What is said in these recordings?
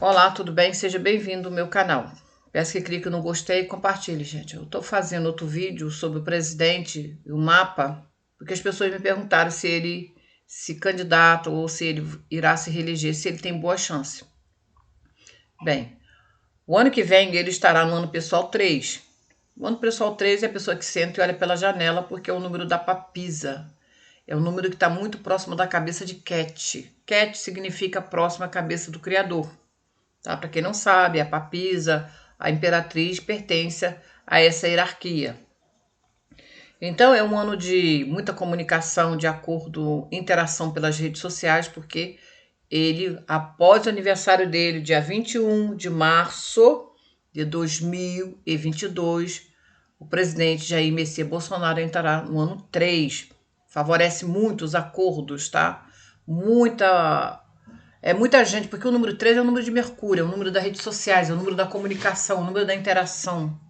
Olá, tudo bem? Seja bem-vindo ao meu canal. Peço que clique no gostei e compartilhe, gente. Eu estou fazendo outro vídeo sobre o presidente e o mapa, porque as pessoas me perguntaram se ele se candidata ou se ele irá se reeleger, se ele tem boa chance. Bem, o ano que vem ele estará no ano pessoal 3. O ano pessoal 3 é a pessoa que senta e olha pela janela, porque é o número da papisa. É um número que está muito próximo da cabeça de Ket. Ket significa próxima à cabeça do Criador. Tá? Para quem não sabe, a papisa, a imperatriz, pertence a essa hierarquia. Então é um ano de muita comunicação, de acordo, interação pelas redes sociais, porque ele, após o aniversário dele, dia 21 de março de 2022, o presidente Jair Messias Bolsonaro entrará no ano 3. Favorece muito os acordos, tá? Muita gente, porque o número 3 é o número de Mercúrio, é o número das redes sociais, é o número da comunicação, é o número da interação.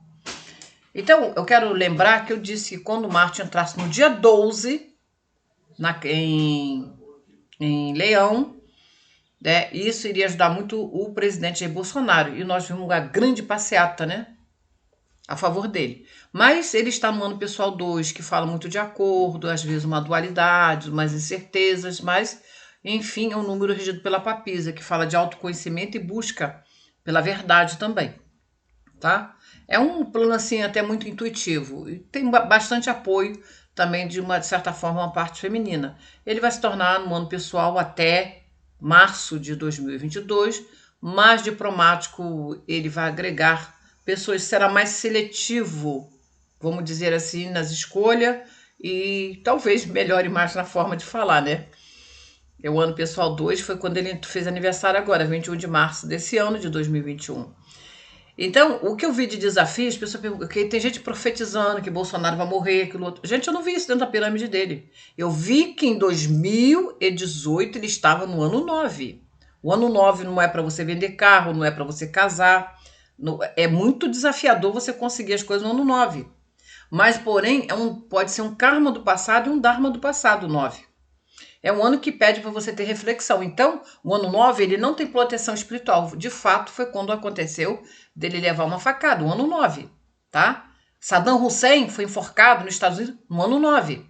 Então, eu quero lembrar que eu disse que quando Marte entrasse no dia 12, em Leão, né, isso iria ajudar muito o presidente Jair Bolsonaro. E nós vimos uma grande passeata, né? A favor dele. Mas ele está no ano pessoal 2, que fala muito de acordo, às vezes uma dualidade, umas incertezas, mas, enfim, é um número regido pela papisa, que fala de autoconhecimento e busca pela verdade também, tá? É um plano, assim, até muito intuitivo e tem bastante apoio também de uma, de certa forma, uma parte feminina. Ele vai se tornar, no ano pessoal, até março de 2022, mais diplomático, ele vai agregar pessoas, será mais seletivo, vamos dizer assim, nas escolhas e talvez melhore mais na forma de falar, né? O ano pessoal 2 foi quando ele fez aniversário agora, 21 de março desse ano de 2021. Então, o que eu vi de desafio, as pessoas perguntam, que tem gente profetizando que Bolsonaro vai morrer, aquilo outro. Gente, eu não vi isso dentro da pirâmide dele. Eu vi que em 2018 ele estava no ano 9. O ano 9 não é para você vender carro, não é para você casar. É muito desafiador você conseguir as coisas no ano 9. Mas, porém, pode ser um karma do passado e um dharma do passado, o 9. É um ano que pede para você ter reflexão. Então, o ano 9, ele não tem proteção espiritual. De fato, foi quando aconteceu dele levar uma facada, o ano 9, tá? Saddam Hussein foi enforcado nos Estados Unidos no ano 9.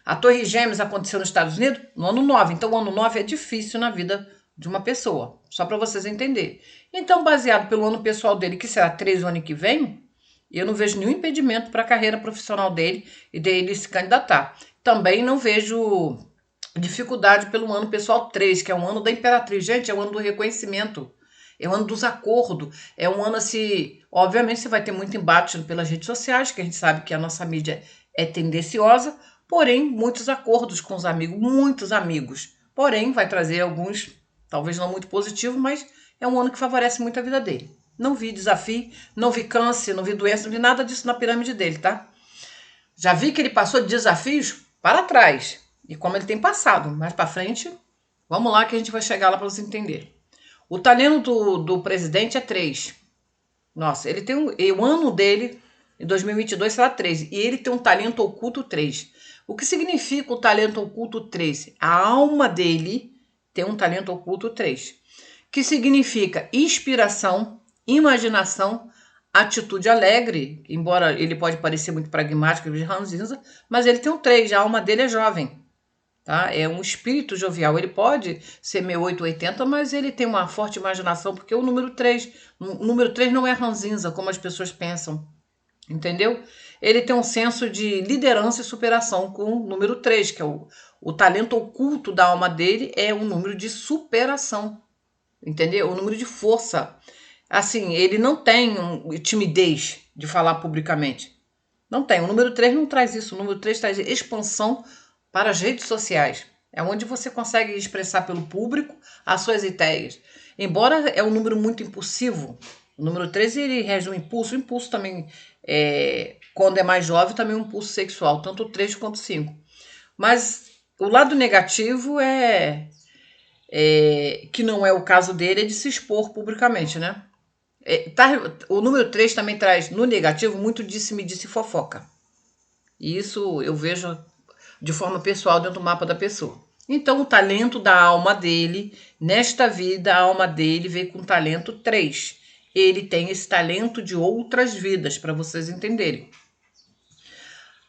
A Torre Gêmeas aconteceu nos Estados Unidos no ano 9. Então, o ano 9 é difícil na vida de uma pessoa, só para vocês entenderem. Então, baseado pelo ano pessoal dele, que será 3 o ano que vem, eu não vejo nenhum impedimento para a carreira profissional dele e dele se candidatar. Também não vejo dificuldade pelo ano pessoal 3, que é um ano da Imperatriz. Gente, é o ano do reconhecimento, é o ano dos acordos, é um ano assim, obviamente você vai ter muito embate pelas redes sociais, que a gente sabe que a nossa mídia é tendenciosa, porém, muitos acordos com os amigos, muitos amigos. Porém, vai trazer alguns, talvez não muito positivos, mas é um ano que favorece muito a vida dele. Não vi desafio, não vi câncer, não vi doença, não vi nada disso na pirâmide dele, tá? Já vi que ele passou de desafios para trás. E como ele tem passado, mais para frente, vamos lá que a gente vai chegar lá para você entender. O talento do presidente é 3. Nossa, ele tem o ano dele, em 2022, será 3. E ele tem um talento oculto 3. O que significa o talento oculto 3? A alma dele tem um talento oculto 3. Que significa inspiração, imaginação, atitude alegre, embora ele pode parecer muito pragmático de ranzinza, mas ele tem um 3, a alma dele é jovem. Tá? É um espírito jovial. Ele pode ser meio 880, mas ele tem uma forte imaginação, porque o número 3 não é ranzinza, como as pessoas pensam. Entendeu? Ele tem um senso de liderança e superação com o número 3, que é o talento oculto da alma dele, é um número de superação. Entendeu? O número de força. Assim, ele não tem timidez de falar publicamente. Não tem. O número 3 não traz isso. O número 3 traz expansão para as redes sociais. É onde você consegue expressar pelo público as suas ideias. Embora é um número muito impulsivo, o número 13 ele rege o impulso. O impulso também, quando é mais jovem, também é um impulso sexual, tanto o 3 quanto o 5. Mas o lado negativo que não é o caso dele, é de se expor publicamente, né? O número 3 também traz, no negativo, muito disse-me-disse fofoca. E isso eu vejo de forma pessoal dentro do mapa da pessoa. Então, o talento da alma dele, nesta vida, a alma dele veio com talento 3. Ele tem esse talento de outras vidas, para vocês entenderem.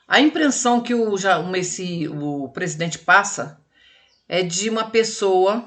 A impressão que o presidente passa é de uma pessoa,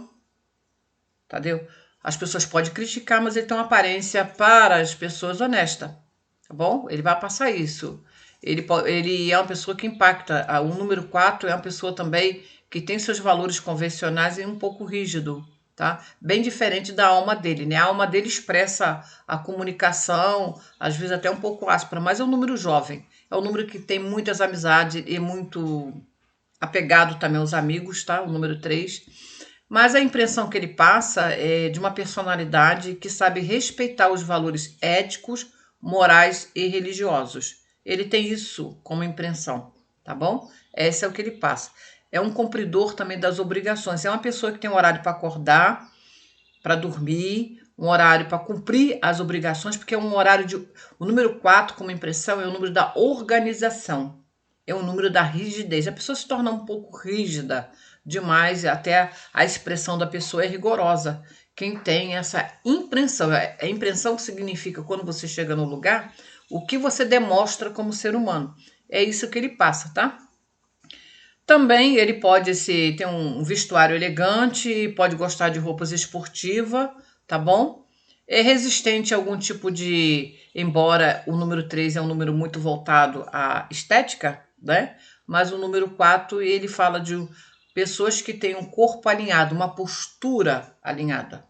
entendeu? As pessoas podem criticar, mas ele tem uma aparência para as pessoas honesta, tá bom? Ele vai passar isso. Ele é uma pessoa que impacta. O número 4 é uma pessoa também que tem seus valores convencionais e um pouco rígido, tá? Bem diferente da alma dele, né? A alma dele expressa a comunicação, às vezes até um pouco áspera, mas é um número jovem. É um número que tem muitas amizades e muito apegado também aos amigos, tá? O número 3. Mas a impressão que ele passa é de uma personalidade que sabe respeitar os valores éticos, morais e religiosos. Ele tem isso como impressão, tá bom? Esse é o que ele passa. É um cumpridor também das obrigações. É uma pessoa que tem um horário para acordar, para dormir, um horário para cumprir as obrigações, porque é um horário de. O número 4, como impressão, é o número da organização. É o número da rigidez. A pessoa se torna um pouco rígida demais, até a expressão da pessoa é rigorosa. Quem tem essa impressão, a impressão que significa quando você chega no lugar, o que você demonstra como ser humano. É isso que ele passa, tá? Também ele pode ter um vestuário elegante, pode gostar de roupas esportivas, tá bom? É resistente a algum tipo de. Embora o número 3 é um número muito voltado à estética, né? Mas o número 4 ele fala de pessoas que têm um corpo alinhado, uma postura alinhada,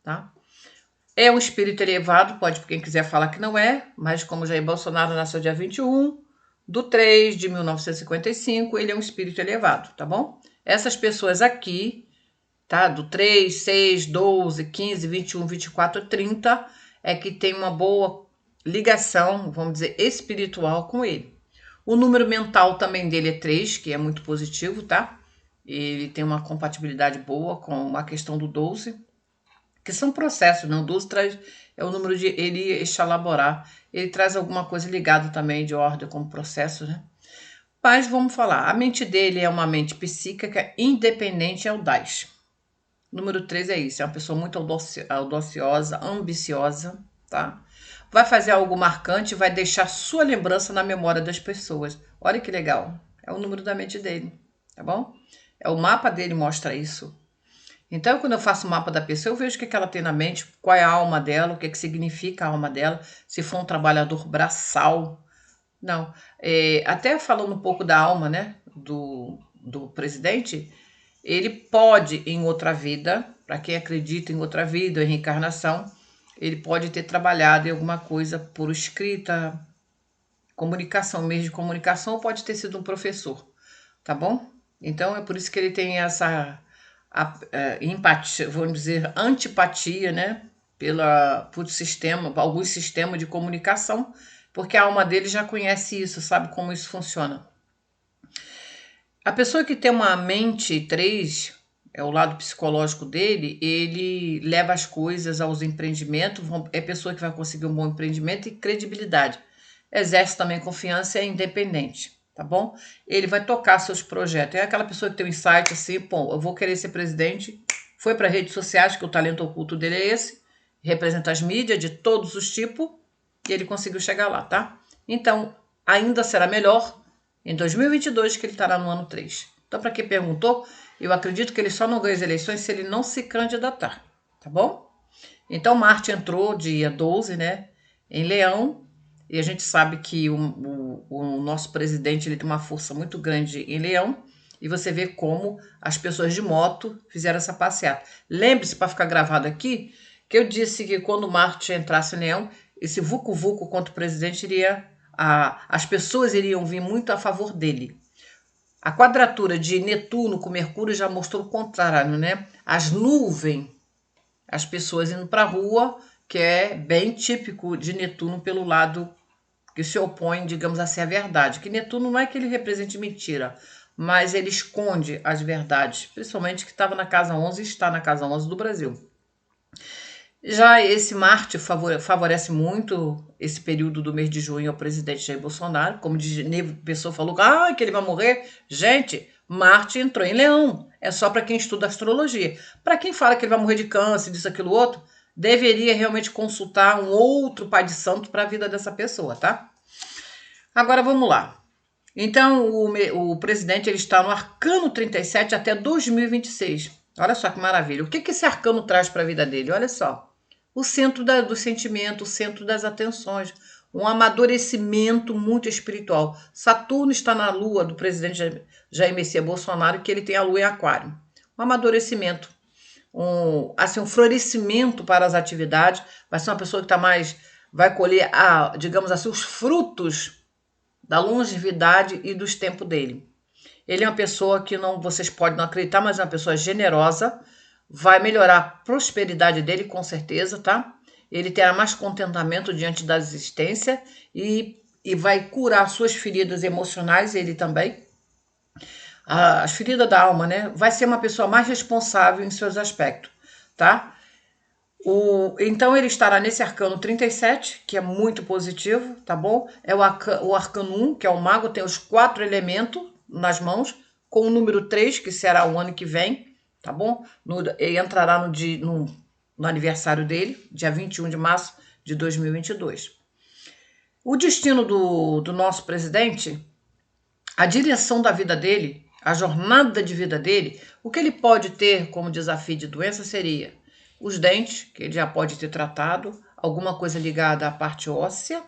tá? É um espírito elevado, pode quem quiser falar que não é, mas como Jair Bolsonaro nasceu dia 21/3/1955, ele é um espírito elevado, tá bom? Essas pessoas aqui, tá? Do 3, 6, 12, 15, 21, 24, 30, é que tem uma boa ligação, vamos dizer, espiritual com ele. O número mental também dele é 3, que é muito positivo, tá? Ele tem uma compatibilidade boa com a questão do 12, que são processos, não? 12 traz, é o número de ele elaborar. Ele traz alguma coisa ligada também de ordem como processo, né? Mas vamos falar, a mente dele é uma mente psíquica independente e audaz. Número 3 é isso, é uma pessoa muito audaciosa, ambiciosa, tá? Vai fazer algo marcante, vai deixar sua lembrança na memória das pessoas. Olha que legal, é o número da mente dele, tá bom? É o mapa dele mostra isso. Então, quando eu faço o mapa da pessoa, eu vejo o que ela tem na mente, qual é a alma dela, o que significa a alma dela, se for um trabalhador braçal. Não. Até falando um pouco da alma, né, do presidente, ele pode, em outra vida, para quem acredita em outra vida, em reencarnação, ele pode ter trabalhado em alguma coisa por escrita, comunicação, meio de comunicação, ou pode ter sido um professor, tá bom? Então, é por isso que ele tem essa empatia, vamos dizer, antipatia, né? Por sistema, alguns sistemas de comunicação, porque a alma dele já conhece isso, sabe como isso funciona. A pessoa que tem uma mente 3, é o lado psicológico dele, ele leva as coisas aos empreendimentos, é pessoa que vai conseguir um bom empreendimento e credibilidade. Exerce também confiança e é independente, tá bom? Ele vai tocar seus projetos. É aquela pessoa que tem um insight assim, pô, eu vou querer ser presidente, foi para redes sociais, que o talento oculto dele é esse, representa as mídias de todos os tipos, e ele conseguiu chegar lá, tá? Então, ainda será melhor em 2022 que ele estará no ano 3. Então, para quem perguntou, eu acredito que ele só não ganha as eleições se ele não se candidatar, tá bom? Então, Marte entrou dia 12, né, em Leão, e a gente sabe que o nosso presidente ele tem uma força muito grande em Leão, e você vê como as pessoas de moto fizeram essa passeata. Lembre-se, para ficar gravado aqui, que eu disse que quando Marte entrasse em Leão, esse vucu-vucu contra o presidente as pessoas iriam vir muito a favor dele. A quadratura de Netuno com Mercúrio já mostrou o contrário, né? As nuvens, as pessoas indo para a rua, que é bem típico de Netuno pelo lado que se opõe, digamos assim, à verdade. Que Netuno não é que ele represente mentira, mas ele esconde as verdades, principalmente que estava na casa 11 e está na casa 11 do Brasil. Já esse Marte favorece muito esse período do mês de junho ao presidente Jair Bolsonaro. Como a pessoa falou, que ele vai morrer. Gente, Marte entrou em Leão. É só para quem estuda astrologia. Para quem fala que ele vai morrer de câncer, disso, aquilo, outro, deveria realmente consultar um outro pai de santo para a vida dessa pessoa, tá? Agora vamos lá. Então, o presidente ele está no arcano 37 até 2026. Olha só que maravilha. O que esse arcano traz para a vida dele? Olha só. O centro do sentimento, o centro das atenções, um amadurecimento muito espiritual. Saturno está na lua do presidente Jair Messias Bolsonaro, que ele tem a lua em aquário. Um amadurecimento, um florescimento para as atividades. Vai ser uma pessoa que está mais, vai colher, digamos assim, os frutos da longevidade e dos tempos dele. Ele é uma pessoa que vocês podem não acreditar, mas é uma pessoa generosa, vai melhorar a prosperidade dele com certeza, tá? Ele terá mais contentamento diante da existência e vai curar suas feridas emocionais, ele também. As feridas da alma, né? Vai ser uma pessoa mais responsável em seus aspectos, tá? Então ele estará nesse arcano 37, que é muito positivo, tá bom? É o arcano 1, que é o mago, tem os 4 elementos nas mãos, com o número 3, que será o ano que vem, tá bom? Ele entrará no aniversário dele, dia 21 de março de 2022. O destino do nosso presidente, a direção da vida dele, a jornada de vida dele, o que ele pode ter como desafio de doença seria os dentes, que ele já pode ter tratado, alguma coisa ligada à parte óssea,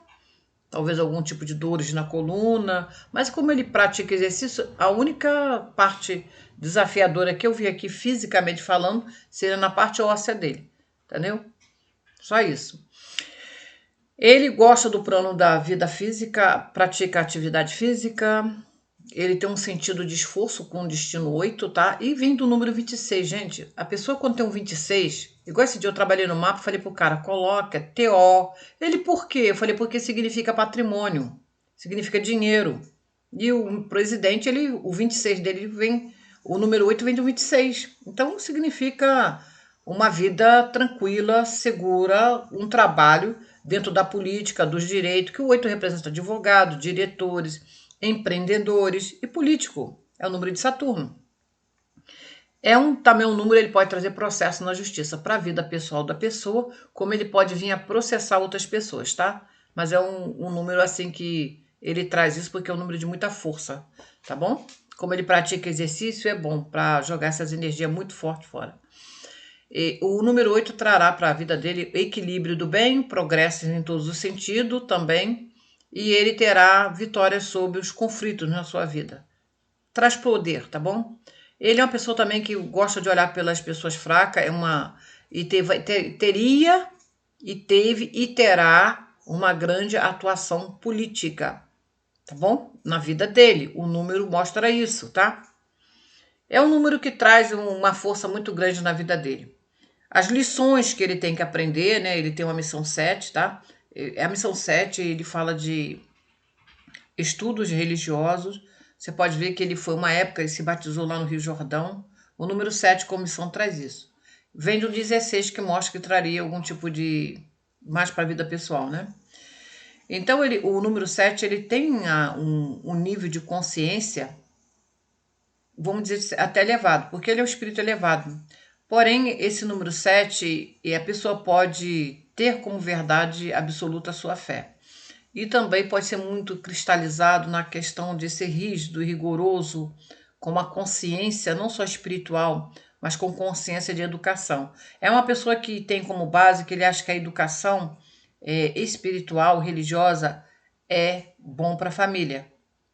talvez algum tipo de dores na coluna, mas como ele pratica exercício, a única parte desafiadora que eu vi aqui, fisicamente falando, seria na parte óssea dele, entendeu? Só isso. Ele gosta do plano da vida física, pratica atividade física, ele tem um sentido de esforço com o destino 8, tá? E vem do número 26, gente. A pessoa quando tem um 26, igual esse dia eu trabalhei no mapa, falei pro cara, coloca TO. Ele, por quê? Eu falei, porque significa patrimônio, significa dinheiro. E o presidente, o 26 dele vem, o número 8 vem do 26. Então significa uma vida tranquila, segura, um trabalho dentro da política, dos direitos, que o 8 representa advogado, diretores, empreendedores e político. É o número de Saturno. Também um número, ele pode trazer processo na justiça para a vida pessoal da pessoa, como ele pode vir a processar outras pessoas, tá? Mas é um número assim que ele traz isso porque é um número de muita força, tá bom? Como ele pratica exercício, é bom para jogar essas energias muito forte fora. E o número 8 trará para a vida dele equilíbrio do bem, progresso em todos os sentidos também, e ele terá vitórias sobre os conflitos na sua vida. Traz poder, tá bom? Ele é uma pessoa também que gosta de olhar pelas pessoas fracas, teria e teve e terá uma grande atuação política, tá bom? Na vida dele. O número mostra isso, tá? É um número que traz uma força muito grande na vida dele. As lições que ele tem que aprender, né? Ele tem uma missão 7, tá? A missão 7, ele fala de estudos religiosos. Você pode ver que ele foi uma época, ele se batizou lá no Rio Jordão. O número 7, como missão, traz isso. Vem do 16, que mostra que traria algum tipo de... mais para a vida pessoal, né? Então, o número 7, ele tem um nível de consciência, vamos dizer, até elevado, porque ele é um espírito elevado. Porém, esse número 7, a pessoa pode ter como verdade absoluta a sua fé. E também pode ser muito cristalizado na questão de ser rígido e rigoroso, com uma consciência não só espiritual, mas com consciência de educação. É uma pessoa que tem como base que ele acha que a educação espiritual, religiosa, é bom para a família,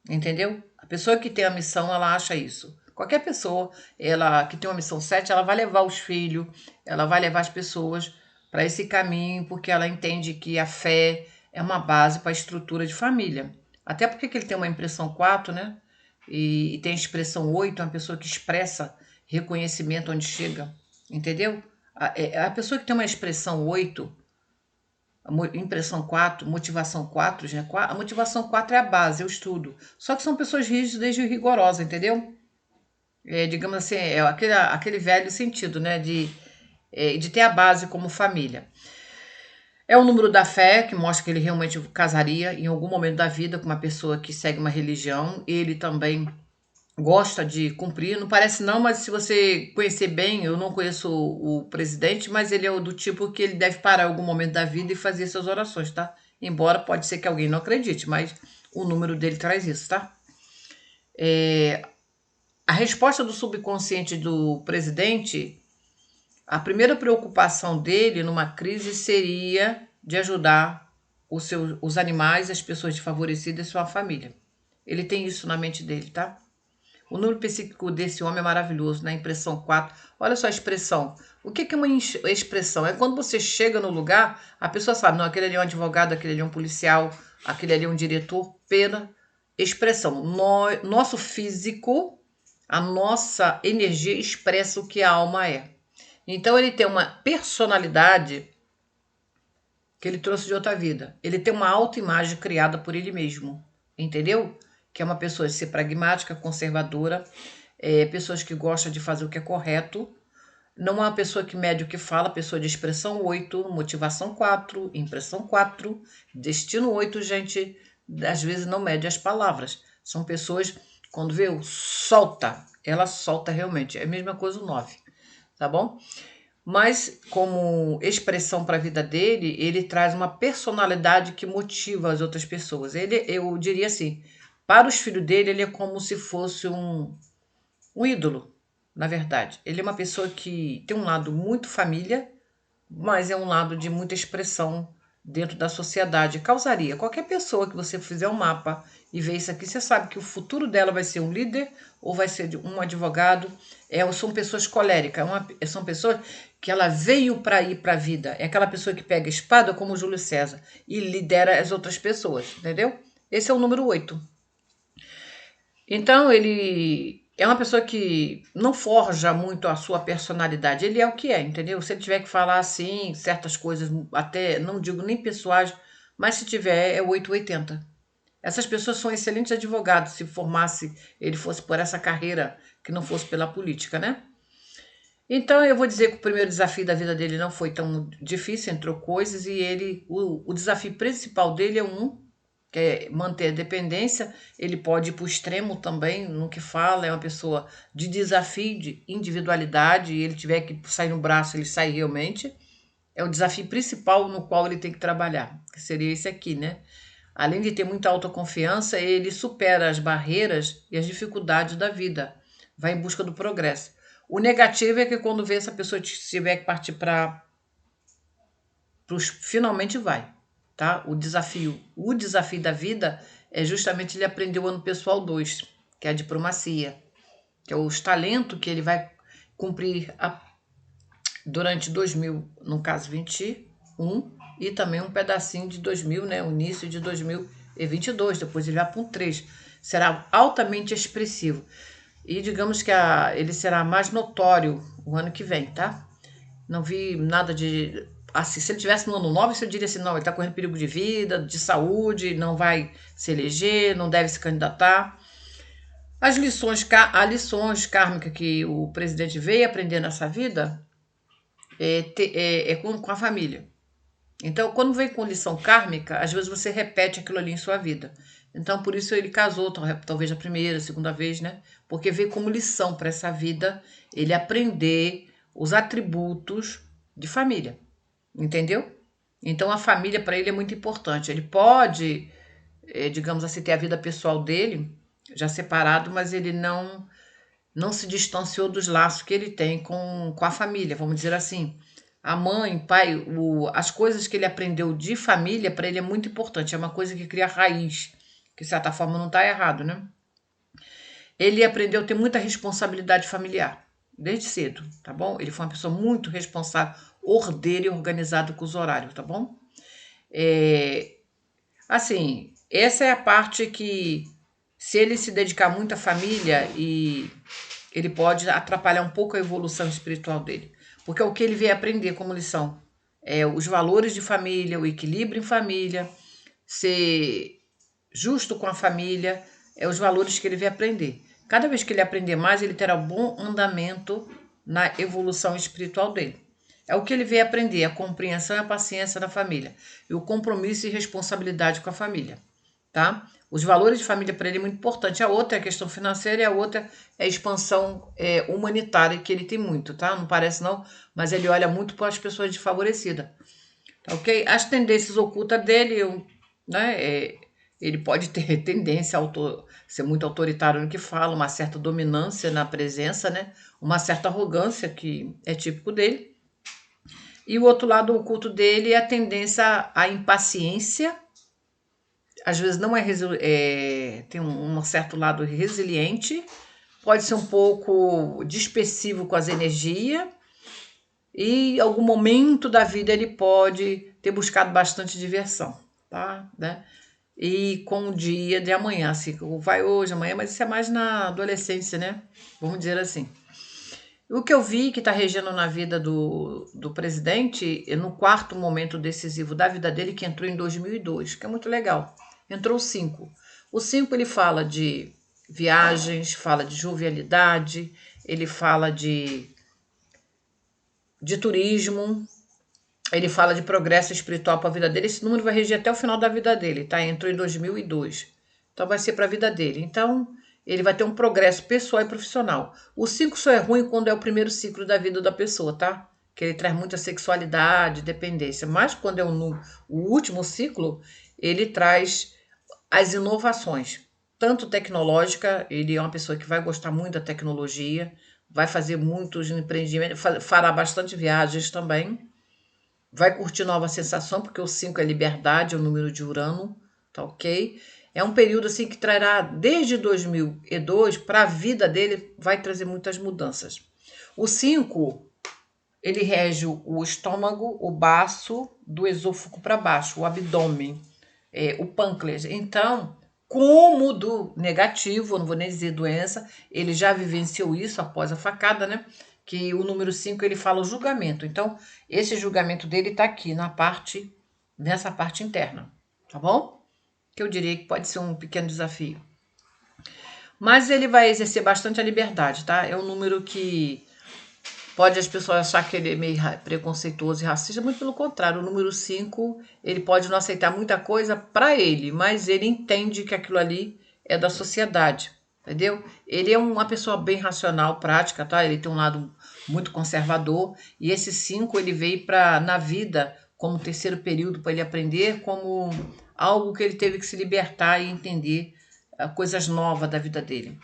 entendeu? A pessoa que tem a missão, ela acha isso. Qualquer pessoa ela que tem uma missão 7, ela vai levar os filhos, ela vai levar as pessoas para esse caminho, porque ela entende que a fé é uma base para a estrutura de família. Até porque ele tem uma impressão 4, né? E tem a expressão 8, uma pessoa que expressa reconhecimento onde chega, entendeu? A pessoa que tem uma expressão 8, impressão 4, motivação 4, já a motivação 4 é a base, é o estudo. Só que são pessoas rígidas e rigorosas, entendeu? Digamos assim, é aquele velho sentido, né? De ter a base como família. É o número da fé, que mostra que ele realmente casaria em algum momento da vida com uma pessoa que segue uma religião. Ele também gosta de cumprir. Não parece não, mas se você conhecer bem, eu não conheço o presidente, mas ele é o do tipo que ele deve parar em algum momento da vida e fazer suas orações, tá? Embora pode ser que alguém não acredite, mas o número dele traz isso, tá? A resposta do subconsciente do presidente, a primeira preocupação dele numa crise seria de ajudar os animais, as pessoas desfavorecidas e sua família. Ele tem isso na mente dele, tá? O número psíquico desse homem é maravilhoso, na impressão 4. Olha só a expressão. O que é uma expressão? É quando você chega no lugar, a pessoa sabe, não, aquele ali é um advogado, aquele ali é um policial, aquele ali é um diretor, pela expressão. Nosso físico, a nossa energia expressa o que a alma é. Então ele tem uma personalidade que ele trouxe de outra vida. Ele tem uma autoimagem criada por ele mesmo, entendeu? Que é uma pessoa de ser pragmática, conservadora, pessoas que gostam de fazer o que é correto. Não é uma pessoa que mede o que fala, pessoa de expressão 8, motivação 4, impressão 4, destino 8, gente, às vezes não mede as palavras. São pessoas, quando vê, solta, ela solta realmente. É a mesma coisa o 9, tá bom? Mas como expressão para a vida dele, ele traz uma personalidade que motiva as outras pessoas. Ele, eu diria assim, para os filhos dele, ele é como se fosse um ídolo, na verdade. Ele é uma pessoa que tem um lado muito família, mas é um lado de muita expressão dentro da sociedade. Causaria. Qualquer pessoa que você fizer um mapa e ver isso aqui, você sabe que o futuro dela vai ser um líder ou vai ser um advogado. São pessoas coléricas, são pessoas que ela veio para ir para a vida. É aquela pessoa que pega a espada como o Júlio César e lidera as outras pessoas, entendeu? Esse é o número 8. Então, ele é uma pessoa que não forja muito a sua personalidade. Ele é o que é, entendeu? Se ele tiver que falar assim, certas coisas, até não digo nem pessoais, mas se tiver, é 880. Essas pessoas são excelentes advogados, se formasse, ele fosse por essa carreira que não fosse pela política, né? Então, eu vou dizer que o primeiro desafio da vida dele não foi tão difícil, entrou coisas, e o desafio principal dele é que é manter a dependência. Ele pode ir para o extremo também, no que fala, é uma pessoa de desafio, de individualidade, e ele tiver que sair no braço, ele sai realmente. É o desafio principal no qual ele tem que trabalhar, que seria esse aqui, né? Além de ter muita autoconfiança, ele supera as barreiras e as dificuldades da vida, vai em busca do progresso. O negativo é que quando vê essa pessoa tiver que partir para os finalmente vai, tá? O desafio da vida é justamente ele aprender o ano pessoal 2, que é a diplomacia, que é os talentos que ele vai cumprir durante 2000, no caso 21, e também um pedacinho de 2000, né, o início de 2022, depois ele vai para um 3. Será altamente expressivo. E digamos que ele será mais notório o ano que vem, tá? Não vi nada de. Assim, se ele tivesse no ano 9, eu diria assim: não, ele está correndo perigo de vida, de saúde, não vai se eleger, não deve se candidatar. As lições kármicas que o presidente veio aprender nessa vida é com a família. Então, quando vem com lição kármica, às vezes você repete aquilo ali em sua vida. Então, por isso ele casou, talvez a primeira, a segunda vez, né? Porque veio como lição para essa vida ele aprender os atributos de família. Entendeu? Então, a família para ele é muito importante. Ele pode, digamos assim, ter a vida pessoal dele já separado, mas ele não se distanciou dos laços que ele tem com a família, vamos dizer assim. A mãe, o pai, as coisas que ele aprendeu de família, para ele é muito importante. É uma coisa que cria raiz, que de certa forma não está errado, né? Ele aprendeu a ter muita responsabilidade familiar, desde cedo, tá bom? Ele foi uma pessoa muito responsável, ordeira e organizada com os horários, tá bom? É, assim, essa é a parte que, se ele se dedicar muito à família, e ele pode atrapalhar um pouco a evolução espiritual dele. Porque é o que ele veio aprender como lição. É os valores de família, o equilíbrio em família, ser justo com a família, é os valores que ele veio aprender. Cada vez que ele aprender mais, ele terá um bom andamento na evolução espiritual dele. É o que ele veio aprender, a compreensão e a paciência da família, e o compromisso e responsabilidade com a família. tá? Os valores de família para ele é muito importante. A outra é a questão financeira e a outra é a expansão humanitária, que ele tem muito, tá? Não parece não, mas ele olha muito para as pessoas desfavorecidas, tá ok? As tendências ocultas dele, né? Ele pode ter tendência a ser muito autoritário no que fala, uma certa dominância na presença, né? Uma certa arrogância que é típico dele. E o outro lado oculto dele é a tendência à impaciência. Às vezes não tem um certo lado resiliente, pode ser um pouco dispersivo com as energias, e em algum momento da vida ele pode ter buscado bastante diversão, tá? Né? E com o dia de amanhã, assim, vai hoje, amanhã, mas isso é mais na adolescência, né? Vamos dizer assim. O que eu vi que está regendo na vida do presidente, no quarto momento decisivo da vida dele, que entrou em 2002, que é muito legal. Entrou o 5. O 5 ele fala de viagens, fala de jovialidade, ele fala de turismo, ele fala de progresso espiritual para a vida dele. Esse número vai regir até o final da vida dele, tá? Entrou em 2002. Então vai ser para a vida dele. Então ele vai ter um progresso pessoal e profissional. O 5 só é ruim quando é o primeiro ciclo da vida da pessoa, tá? Que ele traz muita sexualidade, dependência. Mas quando é o último ciclo, ele traz as inovações, tanto tecnológica, ele é uma pessoa que vai gostar muito da tecnologia, vai fazer muitos empreendimentos, fará bastante viagens também, vai curtir nova sensação, porque o 5 é liberdade, é o número de Urano, tá ok? É um período assim que trará, desde 2002, para a vida dele, vai trazer muitas mudanças. O 5, ele rege o estômago, o baço, do esôfago para baixo, o abdômen, o pâncreas. Então, como do negativo, eu não vou nem dizer doença, ele já vivenciou isso após a facada, né? Que o número 5 ele fala o julgamento. Então, esse julgamento dele está aqui nessa parte interna, tá bom? Que eu diria que pode ser um pequeno desafio. Mas ele vai exercer bastante a liberdade, tá? É um número que pode as pessoas achar que ele é meio preconceituoso e racista, muito pelo contrário. O número 5 ele pode não aceitar muita coisa para ele, mas ele entende que aquilo ali é da sociedade, entendeu? Ele é uma pessoa bem racional, prática, tá? Ele tem um lado muito conservador, e esse 5 ele veio na vida como terceiro período para ele aprender como algo que ele teve que se libertar e entender coisas novas da vida dele.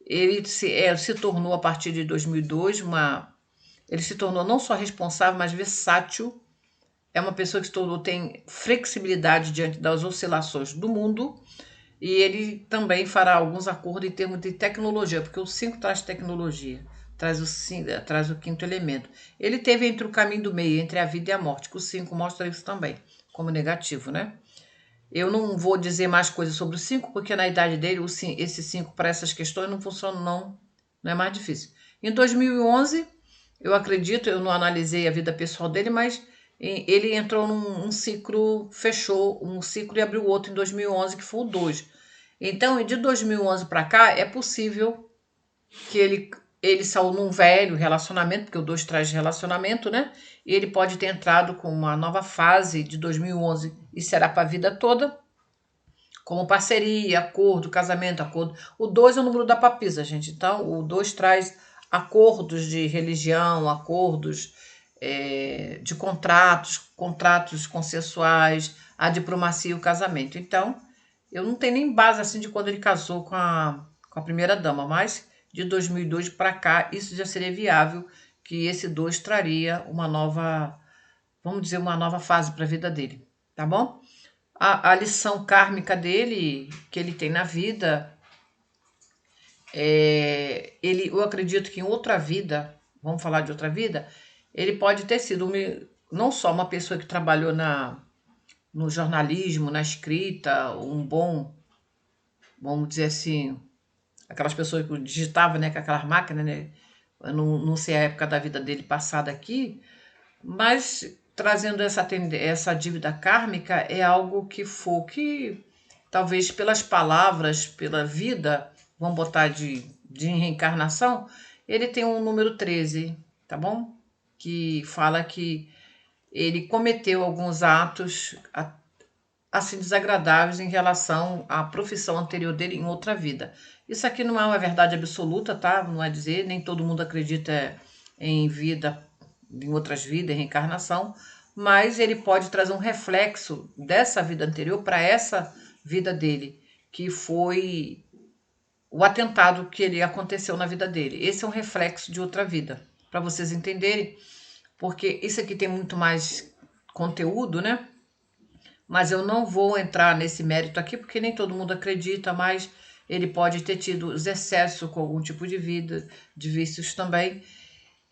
Ele se tornou, a partir de 2002, ele se tornou não só responsável, mas versátil. É uma pessoa que tem flexibilidade diante das oscilações do mundo, e ele também fará alguns acordos em termos de tecnologia, porque o 5 traz tecnologia, traz o quinto elemento. Ele teve entre o caminho do meio, entre a vida e a morte, que o 5 mostra isso também, como negativo, né? Eu não vou dizer mais coisas sobre o 5, porque na idade dele, esse 5 para essas questões não funciona, não é mais difícil. Em 2011, eu acredito, eu não analisei a vida pessoal dele, mas ele entrou num ciclo, fechou um ciclo e abriu outro em 2011, que foi o 2. Então, de 2011 para cá, é possível que ele saiu num velho relacionamento, porque o 2 traz relacionamento, né? E ele pode ter entrado com uma nova fase de 2011 e será para a vida toda, como parceria, acordo, casamento, acordo. O 2 é o número da papisa, gente. Então, o 2 traz acordos de religião, acordos de contratos consensuais, a diplomacia e o casamento. Então, eu não tenho nem base assim de quando ele casou com a primeira dama, mas de 2002 para cá, isso já seria viável, que esse 2 traria uma nova, vamos dizer, uma nova fase para a vida dele, tá bom? A lição kármica dele, que ele tem na vida, eu acredito que em outra vida, vamos falar de outra vida, ele pode ter sido não só uma pessoa que trabalhou no jornalismo, na escrita, um bom, vamos dizer assim, aquelas pessoas que digitavam, né, com aquelas máquinas, né? Eu não sei a época da vida dele passada aqui, mas trazendo essa dívida kármica é algo que talvez pelas palavras, pela vida, vamos botar de reencarnação, ele tem um número 13, tá bom? Que fala que ele cometeu alguns atos assim desagradáveis em relação à profissão anterior dele em outra vida. Isso aqui não é uma verdade absoluta, tá? Não é dizer, nem todo mundo acredita em vida, em outras vidas, em reencarnação, mas ele pode trazer um reflexo dessa vida anterior para essa vida dele, que foi o atentado que ele aconteceu na vida dele. Esse é um reflexo de outra vida, para vocês entenderem, porque isso aqui tem muito mais conteúdo, né? Mas eu não vou entrar nesse mérito aqui, porque nem todo mundo acredita, mas ele pode ter tido os excessos com algum tipo de vida, de vícios também,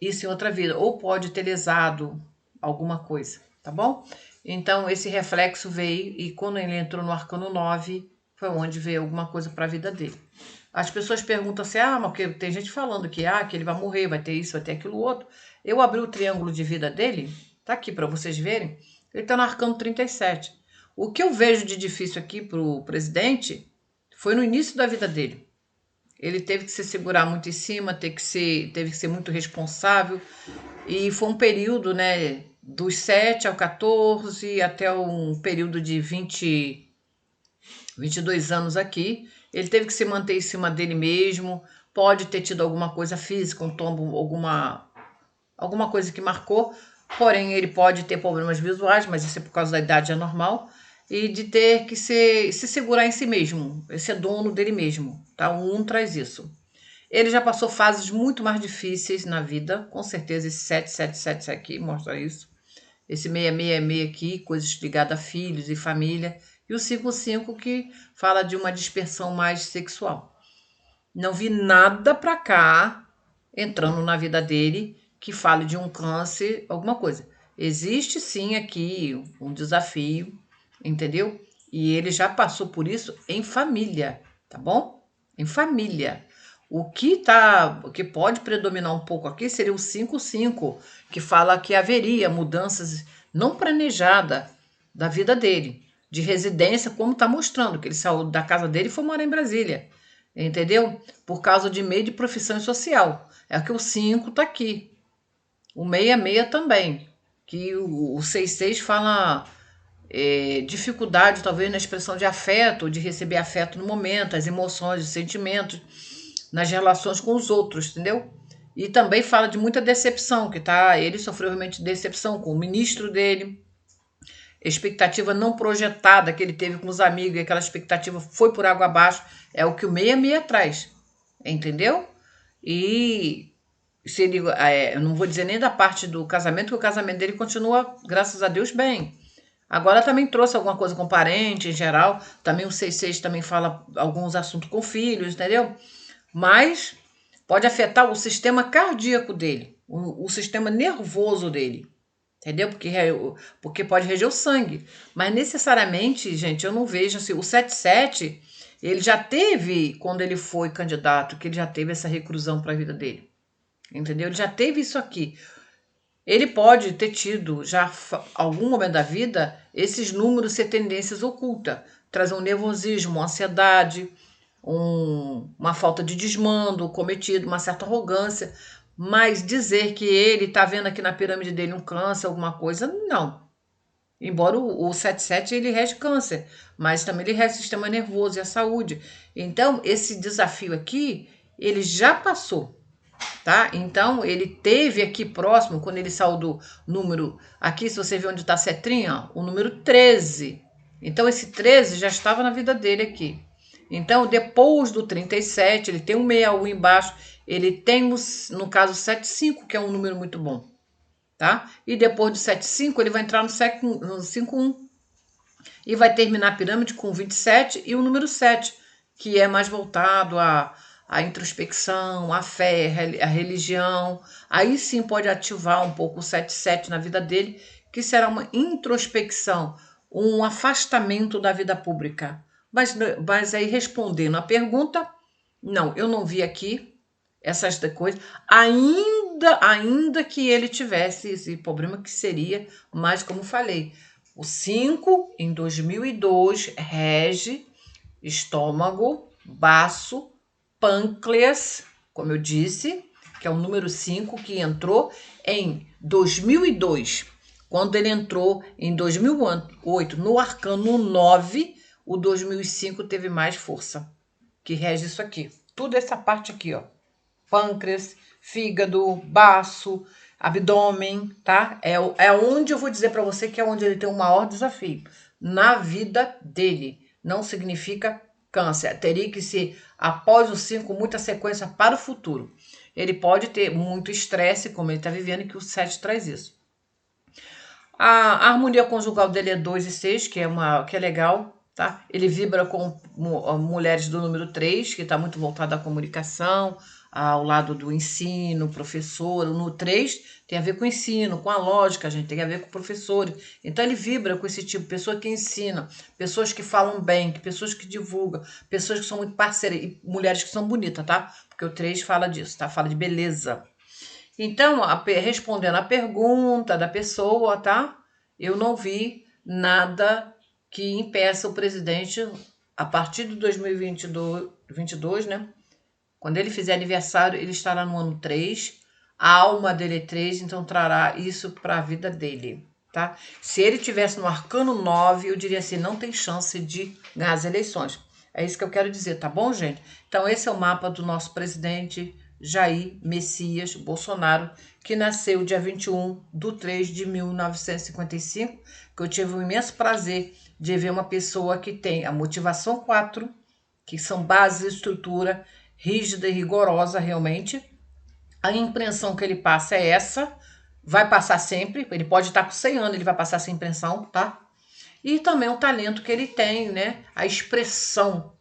isso em outra vida, ou pode ter lesado alguma coisa, tá bom? Então, esse reflexo veio, e quando ele entrou no Arcano 9, foi onde veio alguma coisa para a vida dele. As pessoas perguntam assim, mas porque tem gente falando que ele vai morrer, vai ter isso, vai ter aquilo outro. Eu abri o triângulo de vida dele, tá aqui para vocês verem, ele tá no Arcano 37. O que eu vejo de difícil aqui pro presidente foi no início da vida dele. Ele teve que se segurar muito em cima, teve que ser muito responsável. E foi um período, né, dos 7 ao 14 até um período de 22 anos aqui. Ele teve que se manter em cima dele mesmo. Pode ter tido alguma coisa física, um tombo, alguma coisa que marcou. Porém, ele pode ter problemas visuais, mas isso é por causa da idade, é normal. E de ter que se segurar em si mesmo, ser dono dele mesmo, tá? O 1 traz isso. Ele já passou fases muito mais difíceis na vida, com certeza esse 777 aqui mostra isso. Esse 666 aqui, coisas ligadas a filhos e família. E o 55 que fala de uma dispersão mais sexual. Não vi nada pra cá, entrando na vida dele, que fale de um câncer, alguma coisa. Existe sim aqui um desafio, entendeu? E ele já passou por isso em família, tá bom? Em família. O que pode predominar um pouco aqui seria o 55, que fala que haveria mudanças não planejadas da vida dele, de residência, como está mostrando, que ele saiu da casa dele e foi morar em Brasília, entendeu? Por causa de meio de profissão social. É que o 5 está aqui. O 66 também, que o 66 fala dificuldade talvez na expressão de afeto, de receber afeto no momento, as emoções, os sentimentos, nas relações com os outros, entendeu? E também fala de muita decepção, ele sofreu realmente decepção com o ministro dele, expectativa não projetada que ele teve com os amigos, e aquela expectativa foi por água abaixo, é o que o 66 traz, entendeu? E se ele, eu não vou dizer nem da parte do casamento, que o casamento dele continua, graças a Deus, bem. Agora também trouxe alguma coisa com parente, em geral. Também o 66 também fala alguns assuntos com filhos, entendeu? Mas pode afetar o sistema cardíaco dele, o sistema nervoso dele, entendeu? Porque pode reger o sangue. Mas necessariamente, gente, eu não vejo assim, o 77, ele já teve, quando ele foi candidato, que ele já teve essa reclusão para a vida dele, entendeu? Ele já teve isso aqui. Ele pode ter tido, já algum momento da vida, esses números ser tendências ocultas, trazer um nervosismo, uma ansiedade, uma falta de desmando cometido, uma certa arrogância, mas dizer que ele está vendo aqui na pirâmide dele um câncer, alguma coisa, não. Embora o 77 ele rege câncer, mas também ele rege sistema nervoso e a saúde. Então, esse desafio aqui, ele já passou. Tá? Então, ele teve aqui próximo, quando ele saiu do número, aqui se você vê onde está a setrinha, o número 13. Então, esse 13 já estava na vida dele aqui. Então, depois do 37, ele tem um 61 embaixo, ele tem, no caso, 75, que é um número muito bom. Tá? E depois do 75, ele vai entrar no 51 e vai terminar a pirâmide com 27 e o número 7, que é mais voltado a introspecção, a fé, a religião. Aí sim pode ativar um pouco o 77 na vida dele, que será uma introspecção, um afastamento da vida pública. Mas aí respondendo a pergunta, não, eu não vi aqui essas coisas, ainda que ele tivesse esse problema que seria, mas como falei, o 5 em 2002 rege estômago, baço, pâncreas, como eu disse, que é o número 5 que entrou em 2002, Quando ele entrou em 2008 no arcano 9, o 2005 teve mais força, que rege isso aqui. Tudo essa parte aqui, ó. Pâncreas, fígado, baço, abdômen, tá? É onde eu vou dizer para você que é onde ele tem o maior desafio na vida dele. Não significa câncer. Teria que ser, após o 5, muita sequência para o futuro. Ele pode ter muito estresse, como ele está vivendo, que o 7 traz isso. A harmonia conjugal dele é 2 e 6, que é legal, tá? Ele vibra com mulheres do número 3, que está muito voltada à comunicação, ao lado do ensino, professor. No 3 tem a ver com o ensino, com a lógica, gente, tem a ver com professores. Então ele vibra com esse tipo, pessoa que ensina, pessoas que falam bem, pessoas que divulgam, pessoas que são muito parceiras, e mulheres que são bonitas, tá? Porque o 3 fala disso, tá? Fala de beleza. Então, respondendo a pergunta da pessoa, tá? Eu não vi nada que impeça o presidente, a partir de 2022, né? Quando ele fizer aniversário, ele estará no ano 3. A alma dele é 3, então trará isso para a vida dele, tá? Se ele tivesse no arcano 9, eu diria assim, não tem chance de ganhar as eleições. É isso que eu quero dizer, tá bom, gente? Então, esse é o mapa do nosso presidente Jair Messias Bolsonaro, que nasceu dia 21/3/1955, que eu tive o imenso prazer de ver uma pessoa que tem a motivação 4, que são base e estrutura rígida e rigorosa realmente. A impressão que ele passa é essa, vai passar sempre, ele pode estar com 100 anos, ele vai passar essa impressão, tá? E também o talento que ele tem, né? A expressão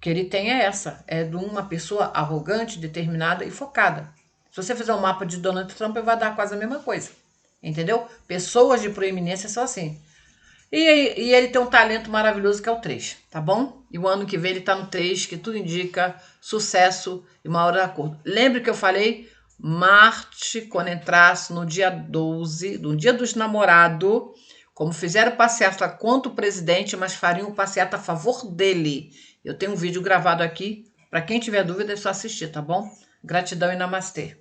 que ele tem é essa, é de uma pessoa arrogante, determinada e focada. Se você fizer um mapa de Donald Trump, vai dar quase a mesma coisa, entendeu? Pessoas de proeminência são assim. E ele tem um talento maravilhoso que é o 3, tá bom? E o ano que vem ele tá no 3, que tudo indica sucesso e maior acordo. Lembre que eu falei, Marte, quando entrasse no dia 12, no dia dos namorados, como fizeram passeata contra o presidente, mas fariam passeata a favor dele. Eu tenho um vídeo gravado aqui, para quem tiver dúvida é só assistir, tá bom? Gratidão e namastê.